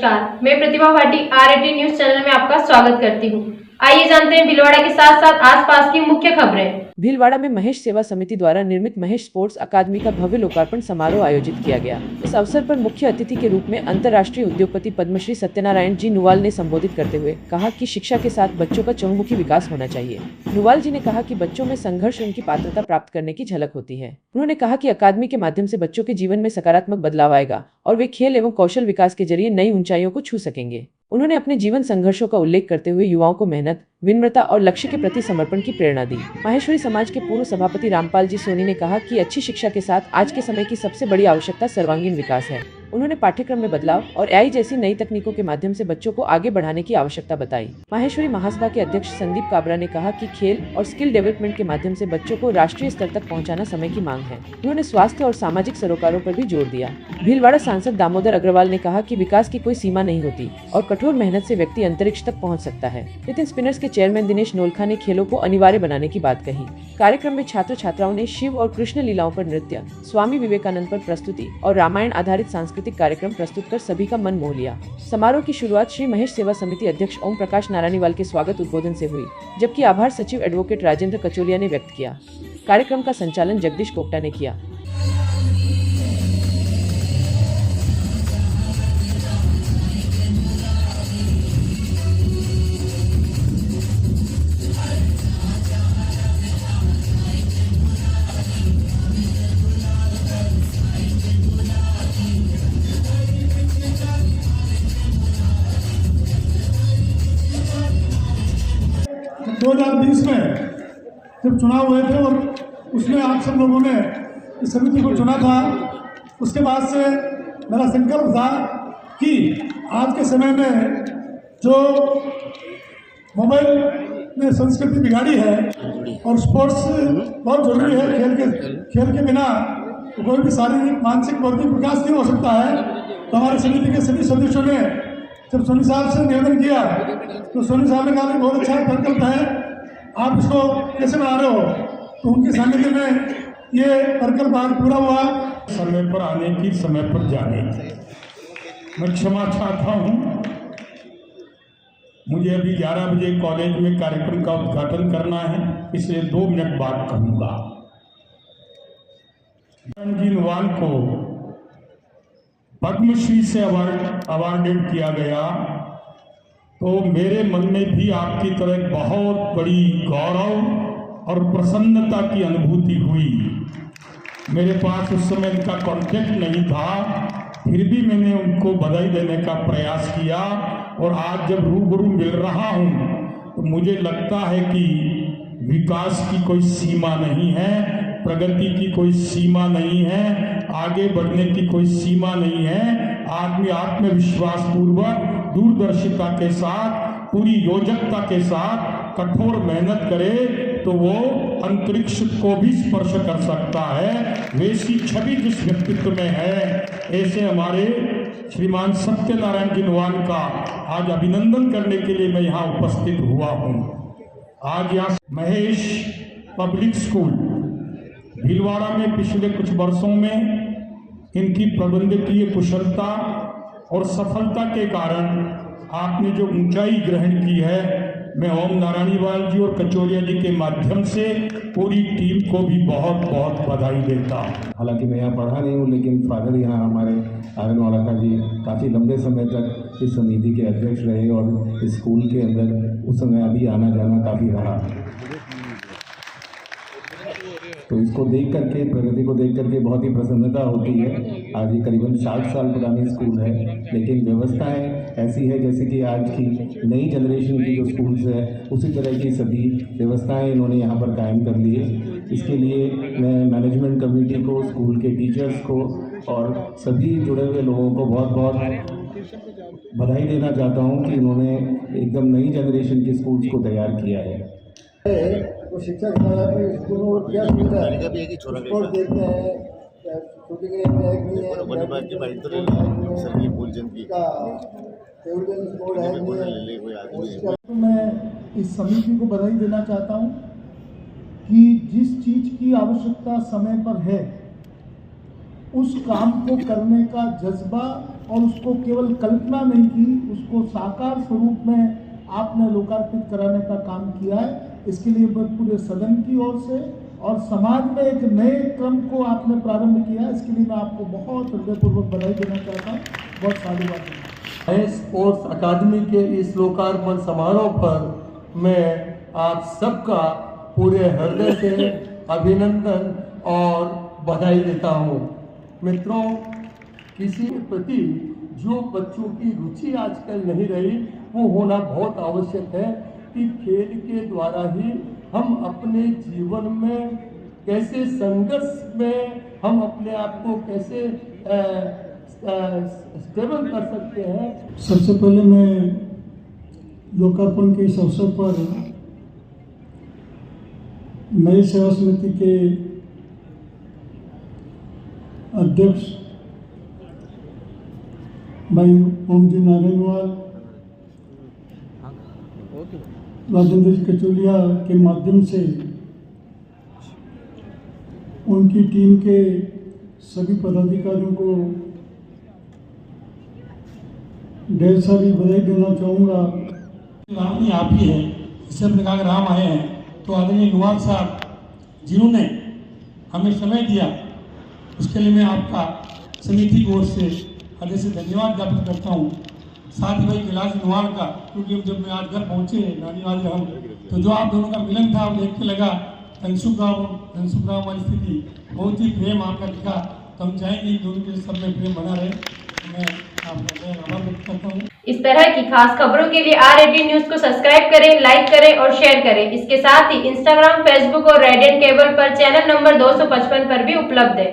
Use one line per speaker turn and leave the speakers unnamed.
नमस्कार, मैं प्रतिभा Bhati R18 news channel में आपका स्वागत करती हूँ। आइए जानते हैं भीलवाड़ा के साथ साथ आसपास की मुख्य खबरें।
भीलवाड़ा में महेश सेवा समिति द्वारा निर्मित महेश स्पोर्ट्स अकादमी का भव्य लोकार्पण समारोह आयोजित किया गया। इस अवसर पर मुख्य अतिथि के रूप में अंतर्राष्ट्रीय उद्योगपति पद्मश्री सत्यनारायण जी नुवाल ने संबोधित करते हुए कहा कि शिक्षा के साथ बच्चों का चहुमुखी विकास होना चाहिए। नुवाल जी ने कहा कि बच्चों में संघर्ष उनकी पात्रता प्राप्त करने की झलक होती है। उन्होंने कहा कि अकादमी के माध्यम से बच्चों के जीवन में सकारात्मक बदलाव आएगा और वे खेल एवं कौशल विकास के जरिए नई ऊंचाइयों को छू सकेंगे। उन्होंने अपने जीवन संघर्षों का उल्लेख करते हुए युवाओं को मेहनत, विनम्रता और लक्ष्य के प्रति समर्पण की प्रेरणा दी। माहेश्वरी समाज के पूर्व सभापति रामपाल जी सोनी ने कहा कि अच्छी शिक्षा के साथ आज के समय की सबसे बड़ी आवश्यकता सर्वांगीण विकास है। उन्होंने पाठ्यक्रम में बदलाव और AI जैसी नई तकनीकों के माध्यम से बच्चों को आगे बढ़ाने की आवश्यकता बताई। माहेश्वरी महासभा के अध्यक्ष संदीप काबरा ने कहा कि खेल और स्किल डेवलपमेंट के माध्यम से बच्चों को राष्ट्रीय स्तर तक पहुंचाना समय की मांग है। उन्होंने स्वास्थ्य और सामाजिक सरोकारों पर भी जोर दिया। भीलवाड़ा सांसद दामोदर अग्रवाल ने कहा कि विकास की कोई सीमा नहीं होती और कठोर मेहनत से व्यक्ति अंतरिक्ष तक पहुँच सकता है। नितिन स्पिनर्स के चेयरमैन दिनेश नोलखा ने खेलों को अनिवार्य बनाने की बात कही। कार्यक्रम में छात्र छात्राओं ने शिव और कृष्ण लीलाओं पर नृत्य, स्वामी विवेकानंद पर प्रस्तुति और रामायण आधारित सांस्कृतिक कार्यक्रम प्रस्तुत कर सभी का मन मोह लिया। समारोह की शुरुआत श्री महेश सेवा समिति अध्यक्ष ओम प्रकाश नारायणवाल के स्वागत उद्बोधन से हुई, जबकि आभार सचिव एडवोकेट राजेंद्र कचोलिया ने व्यक्त किया। कार्यक्रम का संचालन जगदीश कोप्टा ने किया।
दो 2020 में जब चुनाव हुए थे और उसमें आप सब लोगों ने इस समिति को चुना था, उसके बाद से मेरा संकल्प था कि आज के समय में जो मोबाइल ने संस्कृति बिगाड़ी है और स्पोर्ट्स बहुत जरूरी है, खेल के बिना कोई भी शारीरिक, मानसिक, बौद्धिक विकास नहीं हो सकता है। तो हमारे समिति के सभी सदस्यों ने जब सोनी साहब से निवेदन किया तो सोनी साहब ने कहा कि बहुत अच्छा संकल्प है, आप इसको कैसे बना रहे हो। तो उनकी सहमति में ये संकल्प आज पूरा हुआ। समय पर आने की, समय पर जाने की मैं क्षमा चाहता हूँ। मुझे अभी 11 बजे कॉलेज में कार्यक्रम का उद्घाटन करना है, इसलिए 2 मिनट बाद कहूँगा। जी नुवाल को पद्मश्री से अवार्डेड किया गया, तो मेरे मन में भी आपकी तरह बहुत बड़ी गौरव और प्रसन्नता की अनुभूति हुई। मेरे पास उस समय इनका कॉन्टैक्ट नहीं था, फिर भी मैंने उनको बधाई देने का प्रयास किया और आज जब रूबरू मिल रहा हूँ तो मुझे लगता है कि विकास की कोई सीमा नहीं है, प्रगति की कोई सीमा नहीं है, आगे बढ़ने की कोई सीमा नहीं है। आदमी आत्मविश्वास पूर्वक, दूरदर्शिता के साथ, पूरी योजकता के साथ कठोर मेहनत करे तो वो अंतरिक्ष को भी स्पर्श कर सकता है। वैसी छवि जिस व्यक्तित्व में है, ऐसे हमारे श्रीमान सत्यनारायण जी नुवाल का आज अभिनंदन करने के लिए मैं यहाँ उपस्थित हुआ हूँ। आज यहाँ महेश पब्लिक स्कूल भीलवाड़ा में पिछले कुछ वर्षों में इनकी प्रबंधकीय कुशलता और सफलता के कारण आपने जो ऊंचाई ग्रहण की है, मैं ओम नारायणवाल जी और कचोरिया जी के माध्यम से पूरी टीम को भी बहुत बहुत बधाई देता हूँ।
हालांकि मैं यहाँ पढ़ा नहीं हूँ, लेकिन फादर यहाँ हमारे आंगनवाड़ा का जी काफ़ी लंबे समय तक इस समिति के अध्यक्ष रहे और इस स्कूल के अंदर उस समय अभी आना जाना काफ़ी रहा। तो इसको देख करके, प्रगति को देख करके बहुत ही प्रसन्नता होती है। आज ये करीबन 60 साल पुरानी स्कूल है, लेकिन व्यवस्थाएं ऐसी है जैसे कि आज की नई जनरेशन की जो स्कूल्स है उसी तरह की सभी व्यवस्थाएं इन्होंने यहाँ पर कायम कर ली है। इसके लिए मैं मैनेजमेंट कमेटी को, स्कूल के टीचर्स को और सभी जुड़े हुए लोगों को बहुत बहुत बधाई देना चाहता हूँ कि इन्होंने एकदम नई जनरेशन के स्कूल्स को तैयार किया है।
तो शिक्षा स्कूलों में क्या सुविधा है, स्पोर्ट्स देखते हैं, शूटिंग है। तो मैं इस समिति को बधाई देना चाहता हूँ कि जिस चीज़ की आवश्यकता समय पर है उस काम को करने का जज्बा और उसको केवल कल्पना नहीं की, उसको साकार स्वरूप में आपने लोकार्पित कराने का काम किया है। इसके लिए मैं पूरे सदन की ओर से और समाज में एक नए क्रम को आपने प्रारंभ किया, इसके लिए मैं आपको बहुत हृदयपूर्वक बधाई देना चाहता हूँ, बहुत साधुवाद देना।
महेश स्पोर्ट्स अकादमी के इस लोकार्पण समारोह पर मैं आप सबका पूरे हृदय से अभिनंदन और बधाई देता हूँ। मित्रों, किसी के प्रति जो बच्चों की रुचि आजकल नहीं रही, वो होना बहुत आवश्यक है कि खेल के द्वारा ही हम अपने जीवन में कैसे संघर्ष में हम अपने आप को कैसे स्टेबल कर सकते हैं।
सबसे पहले मैं लोकार्पण के इस अवसर पर नई सेवा समिति के अध्यक्ष भाई ओम जी नारायणवाल, राजेंद्र जी कचौलिया के माध्यम से उनकी टीम के सभी पदाधिकारियों को ढेर सारी बधाई देना चाहूँगा।
राम ही आप ही है, इससे अपने कहा राम आए हैं, तो आदरणीय नुवाल साहब जिन्होंने हमें समय दिया, उसके लिए मैं आपका समिति की ओर से हृदय से धन्यवाद ज्ञापित करता हूँ। साथ ही भाई कैलाश नुवाल का, क्योंकि जब मैं आज घर पहुँचे नानीवाल हम, तो जो आप दोनों का मिलन था वो देख के लगा धनसुख गाँव वाली स्थिति, बहुत ही प्रेम आपका दिखा। तो हम चाहेंगे दोनों के सब में प्रेम बना रहे। मैं आपका आभार व्यक्त करता हूँ।
इस तरह की खास खबरों के लिए R18 न्यूज को सब्सक्राइब करें, लाइक करें और शेयर करें। इसके साथ ही इंस्टाग्राम, फेसबुक और रेडियंट केबल पर चैनल नंबर 255 पर भी उपलब्ध है।